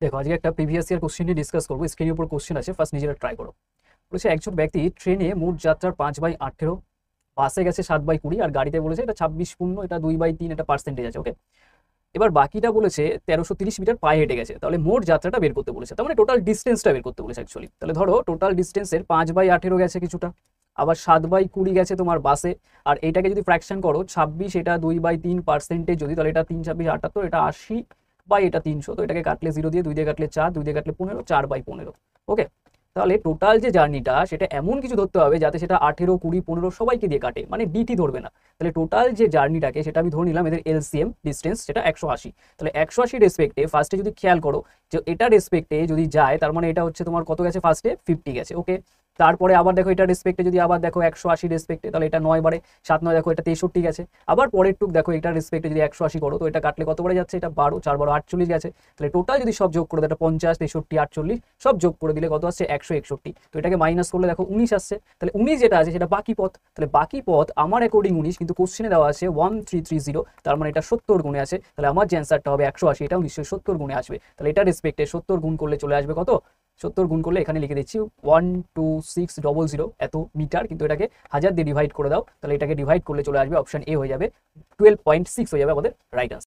দেখো আজকে একটা প্রিভিয়াস ইয়ার কোশ্চেন নিয়ে ডিসকাস করবো। স্ক্রিনের উপর কোশ্চেন আছে, ফার্স্ট নিজেরা ট্রাই করো। বলেছে একজন ব্যক্তি ট্রেনে মোট যাত্রার 5/18, বাসে গেছে 7/20 আর গাড়িতে বলেছে এটা 26 এটা 2/3, এটা পার্সেন্টেজ আছে। ওকে, এবার বাকিটা বলেছে 1330 মিটার পায়ে হেঁটে গেছে, তাহলে মোট যাত্রাটা বের করতে বলেছে, তার মানে টোটাল ডিস্টেন্সটা বের করতে বলেছে অ্যাকচুয়ালি। তাহলে ধরো টোটাল ডিস্টেন্সের 5/18 গেছে কিছুটা, আবার 7/20 গেছে তোমার বাসে, আর এইটাকে যদি ফ্র্যাকশন করো 26 এটা 2/3 পার্সেন্টেজ যদি, তাহলে এটা 3 26 78, এটা 80 বাই এটা 300, তো এটাকে কাটলে 0 দিয়ে, 2 দিয়ে কাটলে 4, 2 দিয়ে কাটলে 15, 4/15। ওকে, তাহলে টোটাল যে জার্নিটা সেটা এমন কিছু ধরতে হবে যাতে সেটা 18 20 15 সবাইকে দিয়ে কাটে, মানে ডিটি ধরবে না। তাহলে টোটাল যে জার্নিটাকে সেটা আমি ধরে নিলাম এদের এলসিএম ডিস্টেন্স সেটা 180। তাহলে 180 রেসপেক্টে ফার্স্টে যদি খেয়াল করো যে এটা রেসপেক্টে যদি যায়, তার মানে এটা হচ্ছে তোমার কত গেছে, ফার্স্টে 50 গেছে। ওকে, তারপরে আবার দেখো এটা রেসপেক্টে যদি আবার দেখো 180 রেসপেক্টে, তাহলে এটা 9 বারে 7 9 দেখো এটা 63 গেছে। আবার পরের টুক দেখো এটা রেসপেক্টে যদি 180 করো, তো এটা কাটলে কত বারে যাচ্ছে, এটা 12 4 12 48 গেছে। তাহলে টোটাল যদি সব যোগ করে দেয়, এটা 50 63 48 সব যোগ করে দিলে কত আসছে, 161। তো এটাকে মাইনাস করলে দেখো 19 আসছে। তাহলে 19 যেটা আছে সেটা বাকি পথ। তাহলে বাকি পথ আমার অ্যাকর্ডিং 19, কিন্তু কোশ্চেনে দেওয়া আছে 1330, তার মানে এটা 70 গুণে আছে। তাহলে আমার যে অ্যান্সারটা হবে 180, এটাও নিশ্চয়ই 70 গুণে আসবে। তাহলে এটা রেসপেক্টে 70 গুণ করলে চলে আসবে কত, 70 গুণ করলে এখানে লিখে দিচ্ছি 12600 এত মিটার, কিন্তু এটাকে 1000 দিয়ে ডিভাইড করে দাও, তাহলে এটাকে ডিভাইড করলে চলে আসবে অপশন এ হয়ে যাবে 12.6 হয়ে যাবে আমাদের রাইট আনসার।